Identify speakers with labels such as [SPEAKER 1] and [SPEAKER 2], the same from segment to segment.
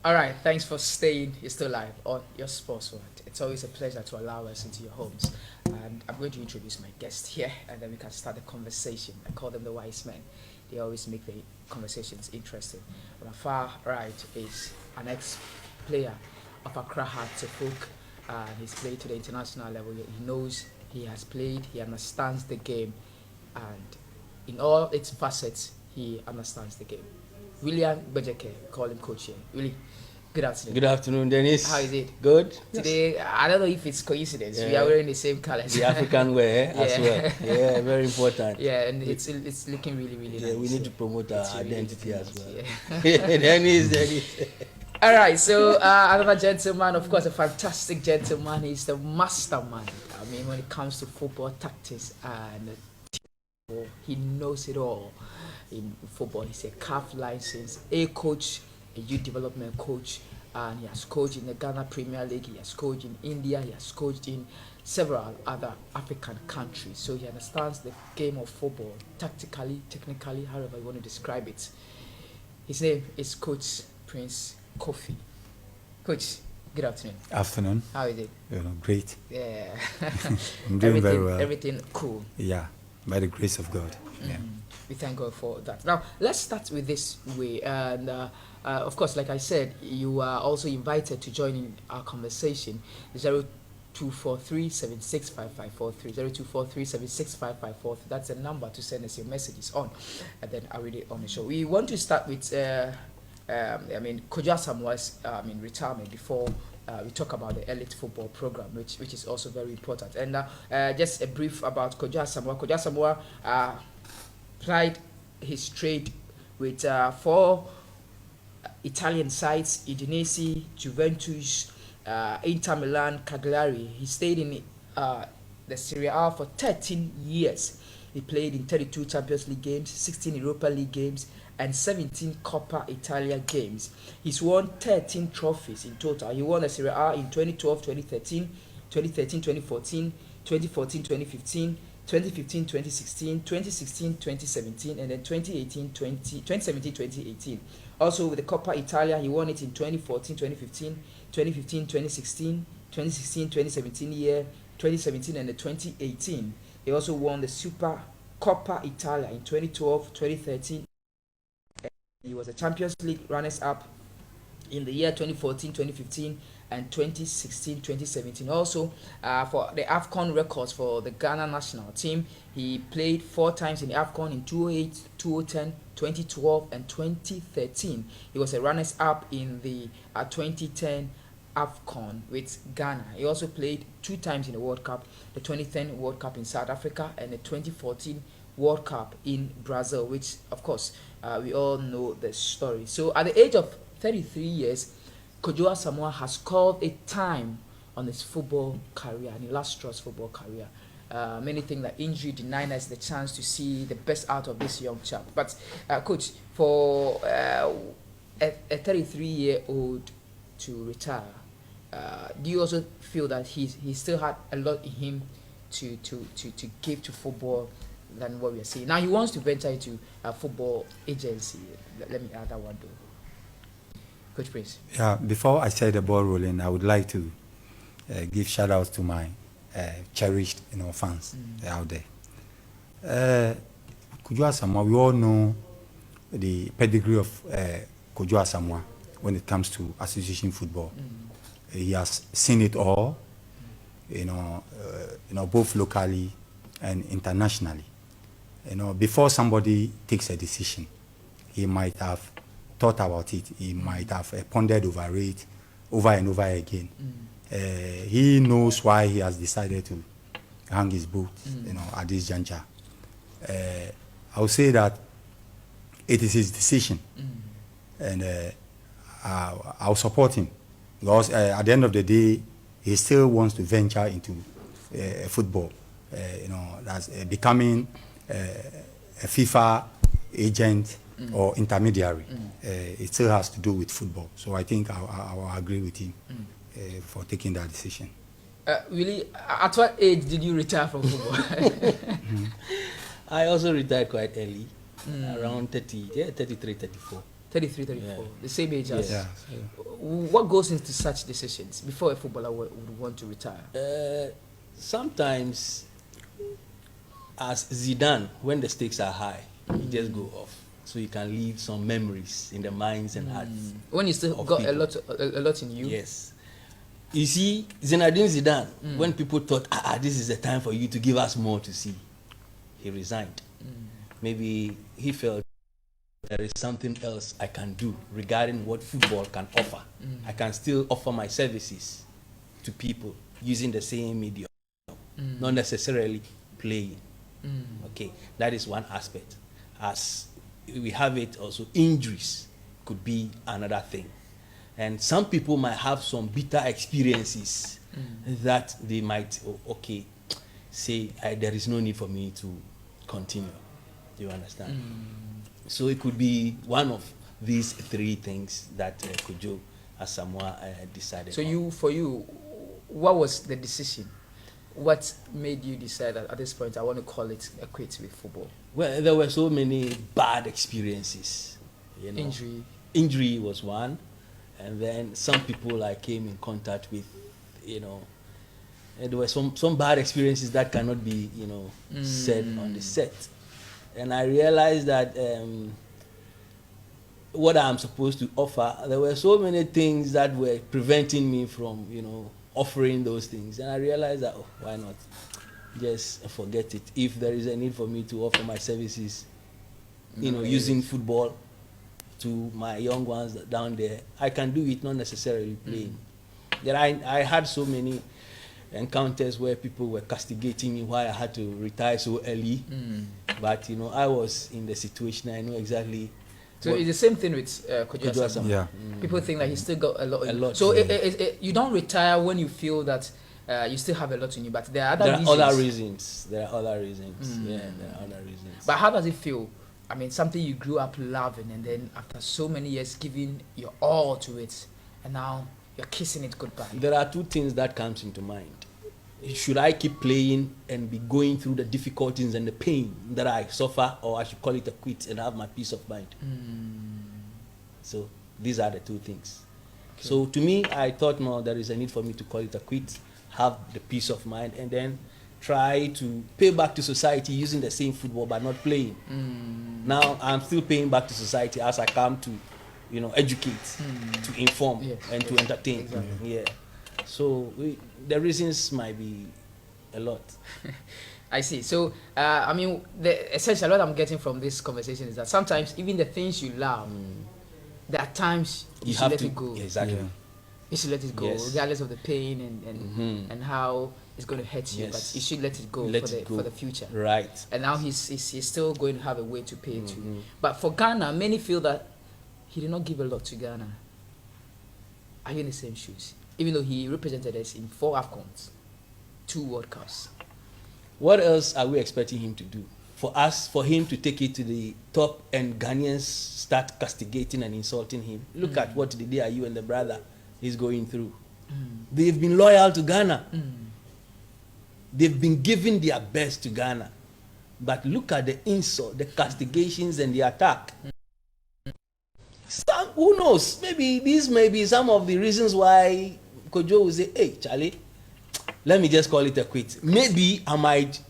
[SPEAKER 1] All right, thanks for staying. You're still live on your sports world. It's always a pleasure to allow us into your homes. And I'm going to introduce my guest here, and then we can start the conversation. I call them the wise men. They always make the conversations interesting. On my far right is an ex-player of Accra Heart to Folk. He's played to the international level. He knows, he has played, he understands the game, and in all its facets, he understands the game. William Bejeke, call him coach here. Willie, good afternoon.
[SPEAKER 2] Good afternoon, Dennis.
[SPEAKER 1] How is it?
[SPEAKER 2] Good.
[SPEAKER 1] Today, I don't know if it's coincidence.
[SPEAKER 2] Yeah.
[SPEAKER 1] We are wearing the same colors.
[SPEAKER 2] The African wear as well. Yeah, very important.
[SPEAKER 1] Yeah, and it's looking really, really nice.
[SPEAKER 2] Yeah, we need to promote our identity
[SPEAKER 1] really
[SPEAKER 2] as well.
[SPEAKER 1] Yeah.
[SPEAKER 2] Dennis.
[SPEAKER 1] All right, so another gentleman, of course, a fantastic gentleman. He's the mastermind. I mean, when it comes to football tactics and he knows it all. In football, he's a CAF license, a coach, a youth development coach, and he has coached in the Ghana Premier League, he has coached in India, he has coached in several other African countries. So he understands the game of football tactically, technically, however you want to describe it. His name is Coach Prince Kofi. Coach, good afternoon.
[SPEAKER 3] Afternoon.
[SPEAKER 1] How is it?
[SPEAKER 3] Great.
[SPEAKER 1] Yeah.
[SPEAKER 3] I'm doing very well.
[SPEAKER 1] Everything cool.
[SPEAKER 3] Yeah, by the grace of God. Yeah.
[SPEAKER 1] We thank God for that. Now, let's start with this way. And of course, like I said, you are also invited to join in our conversation. 0243-765543. 0243-765543. That's the number to send us your messages on. And then I'll read it on the show. We want to start with, Kodzo Asamoah'S retirement before we talk about the elite football program, which is also very important. And just a brief about Kodzo Asamoah. Kodzo Asamoah plied his trade with 4 Italian sides: Udinese, Juventus, Inter Milan, Cagliari. He stayed in the Serie A for 13 years. He played in 32 Champions League games, 16 Europa League games, and 17 Coppa Italia games. He's won 13 trophies in total. He won the Serie A in 2012, 2013, 2013, 2014, 2014, 2015, 2015, 2016, 2016, 2017, and then 2017, 2018. Also with the Coppa Italia, he won it in 2014, 2015, 2015, 2016, 2016, 2017 year, 2017, and then 2018. He also won the Super Coppa Italia in 2012, 2013. He was a Champions League runners-up in the year 2014, 2015, and 2016, 2017. Also, for the AFCON records for the Ghana national team, he played 4 times in the AFCON in 2008, 2010, 2012, and 2013. He was a runners-up in the 2010 AFCON with Ghana. He also played 2 times in the World Cup, the 2010 World Cup in South Africa and the 2014 World Cup in Brazil, which, of course, we all know the story. So, at the age of 33 years, Kodzo Asamoah has called a time on his football career, an illustrious football career. Many think that injury denied us the chance to see the best out of this young chap. But, Coach, for a 33-year-old to retire, do you also feel that he still had a lot in him to give to football than what we are seeing? Now, he wants to venture into a football agency. Let me add that one, though. Coach Prince.
[SPEAKER 3] Yeah, before I say the ball rolling, I would like to give shout outs to my cherished fans out there. Kodzo Asamoah, we all know the pedigree of Kodzo Asamoah when it comes to association football. He has seen it all, both locally and internationally. Before somebody takes a decision, he might have thought about it. He might have pondered over it over and over again. He knows why he has decided to hang his boot, at this juncture. I would say that it is his decision, and I'll support him because at the end of the day, he still wants to venture into football. That's becoming a FIFA agent or intermediary. It still has to do with football. So I think I'll agree with him for taking that decision.
[SPEAKER 1] Really, at what age did you retire from football?
[SPEAKER 2] I also retired quite early, around 33, 34.
[SPEAKER 1] 33, 34, the same age as.
[SPEAKER 2] Yeah.
[SPEAKER 1] What goes into such decisions before a footballer would want to retire?
[SPEAKER 2] Sometimes, as Zidane, when the stakes are high, you just go off, so you can leave some memories in the minds and hearts.
[SPEAKER 1] When you still got a lot in you.
[SPEAKER 2] Yes. You see, Zinedine Zidane, when people thought, this is the time for you to give us more to see, he resigned. Maybe he felt there is something else I can do regarding what football can offer. I can still offer my services to people using the same medium, not necessarily playing. Okay, that is one aspect. As we have it also, injuries could be another thing. And some people might have some bitter experiences that they might, say, there is no need for me to continue. Do you understand? So it could be one of these three things that Kodzo Asamoah decided on.
[SPEAKER 1] For you, what was the decision? What made you decide that at this point I want to call it a quit with football?
[SPEAKER 2] Well, there were so many bad experiences. You know. Injury was one. And then some people I came in contact with, and there were some bad experiences that cannot be, said on the set. And I realized that what I'm supposed to offer, there were so many things that were preventing me from, offering those things. And I realized that, why not? Just forget it. If there is a need for me to offer my services, using football to my young ones down there, I can do it, not necessarily playing. I had so many encounters where people were castigating me why I had to retire so early. But I was in the situation. I know exactly.
[SPEAKER 1] So it's the same thing with Kodzo Asamoah.
[SPEAKER 3] Yeah.
[SPEAKER 1] People think like he still got a lot.
[SPEAKER 2] A lot.
[SPEAKER 1] So you don't retire when you feel that you still have a lot in you, but there are other reasons.
[SPEAKER 2] There are other reasons. Yeah, there are other reasons.
[SPEAKER 1] But how does it feel? I mean, something you grew up loving, and then after so many years giving your all to it, and now you're kissing it goodbye.
[SPEAKER 2] There are two things that comes into mind. Should I keep playing and be going through the difficulties and the pain that I suffer, or I should call it a quit and have my peace of mind? So these are the two things. Okay. So to me, I thought, no, there is a need for me to call it a quit, have the peace of mind, and then try to pay back to society using the same football but not playing. Now I'm still paying back to society as I come to, educate, to inform, and to entertain. Exactly. Yeah. So the reasons might be a lot.
[SPEAKER 1] I see. So essentially what I'm getting from this conversation is that sometimes even the things you love, there are times you should let it go.
[SPEAKER 2] Exactly. Yeah.
[SPEAKER 1] You should let it go, regardless of the pain and how it's going to hurt you. But you should let it go for the future.
[SPEAKER 2] Right.
[SPEAKER 1] And now he's still going to have a way to pay it to. But for Ghana, many feel that he did not give a lot to Ghana. Are you in the same shoes? Even though he represented us in 4 AFCONs, 2 World Cups.
[SPEAKER 2] What else are we expecting him to do? For him to take it to the top and Ghanaians start castigating and insulting him. Look at what the DIU and the brother is going through. They've been loyal to Ghana. They've been giving their best to Ghana. But look at the insult, the castigations and the attack. Who knows? Maybe these may be some of the reasons why Kodzo will say, hey, Charlie, let me just call it a quit. Maybe I might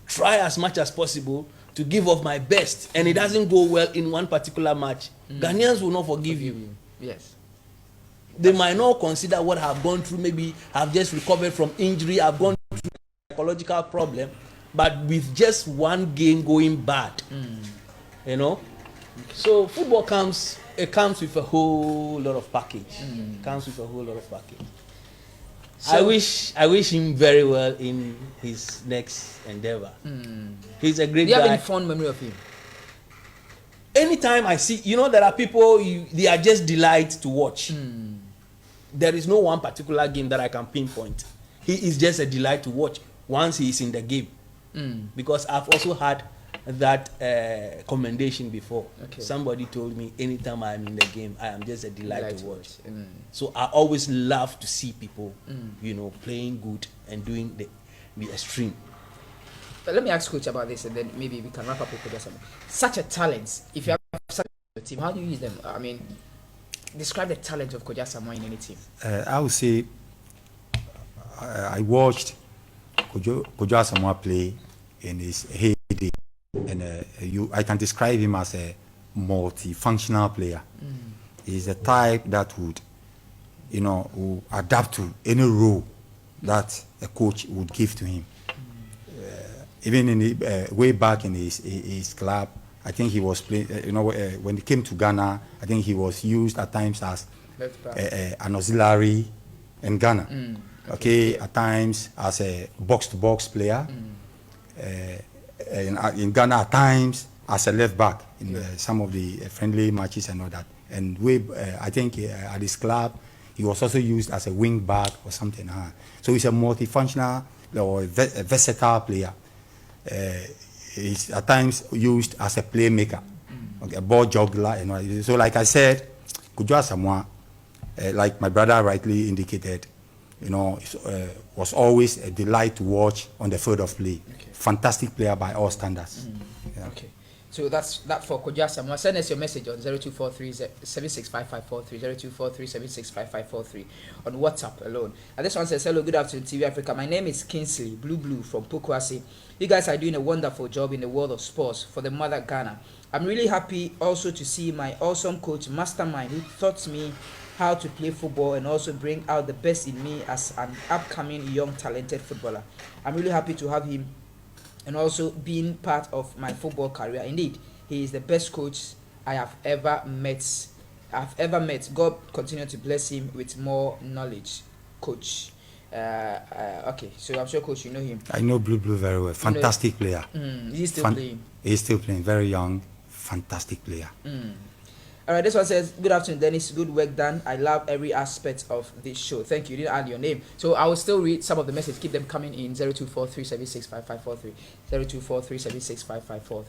[SPEAKER 2] try as much as possible to give off my best, and it doesn't go well in one particular match. Ghanaians will not forgive you.
[SPEAKER 1] Yes.
[SPEAKER 2] They might not consider what I've gone through. Maybe I've just recovered from injury. I've gone through a psychological problem. But with just one game going bad, So football comes with a whole lot of package. It comes with a whole lot of package. So, I wish him very well in his next endeavor. He's a great guy.
[SPEAKER 1] Do you have any fond memory of him?
[SPEAKER 2] Anytime I see, there are people, they are just delight to watch. There is no one particular game that I can pinpoint. He is just a delight to watch once he is in the game. Because I've also had that commendation before. Okay. Somebody told me anytime I'm in the game, I am just a delight to watch. So I always love to see people, playing good and doing the extreme.
[SPEAKER 1] But let me ask Coach about this, and then maybe we can wrap up with Kodzo Asamoah. Such a talent, if you have such the team? How do you use them? I mean, describe the talent of Kodzo Asamoah in any team.
[SPEAKER 3] I would say I watched Kodzo Asamoah play in his heyday, and I can describe him as a multifunctional player. He's the type that would, will adapt to any role that a coach would give to him. Even in the, way back in his club, I think he was playing. When he came to Ghana, I think he was used at times as an auxiliary in Ghana. Okay, at times as a box-to-box player. In Ghana, at times as a left back in some of the friendly matches and all that. And I think at his club, he was also used as a wing back or something. So he's a multifunctional or a versatile player. He's at times used as a playmaker, a ball juggler. So like I said, Kodzo Asamoah, like my brother rightly indicated, was always a delight to watch on the field of play. Okay. Fantastic player by all standards. Yeah.
[SPEAKER 1] Okay. So that's that for Kodzo Asamoah. Send us your message on 0243 765543, 0243 765543 on WhatsApp alone. And this one says, hello, good afternoon, TV Africa. My name is Kingsley Blue from Pokuase. You guys are doing a wonderful job in the world of sports for the mother Ghana. I'm really happy also to see my awesome coach, Mastermind, who taught me how to play football and also bring out the best in me as an upcoming young talented footballer. I'm really happy to have him and also being part of my football career. Indeed, he is the best coach I have ever met. God continue to bless him with more knowledge, coach. Okay, so I'm sure, coach, you know him.
[SPEAKER 3] I know Blue very well. Fantastic player.
[SPEAKER 1] He's still playing.
[SPEAKER 3] He's still playing. Very young, fantastic player.
[SPEAKER 1] All right, this one says, good afternoon, Dennis. Good work done. I love every aspect of this show. Thank you. You didn't add your name. So I will still read some of the messages. Keep them coming in. 0243 765543. 0243 765543.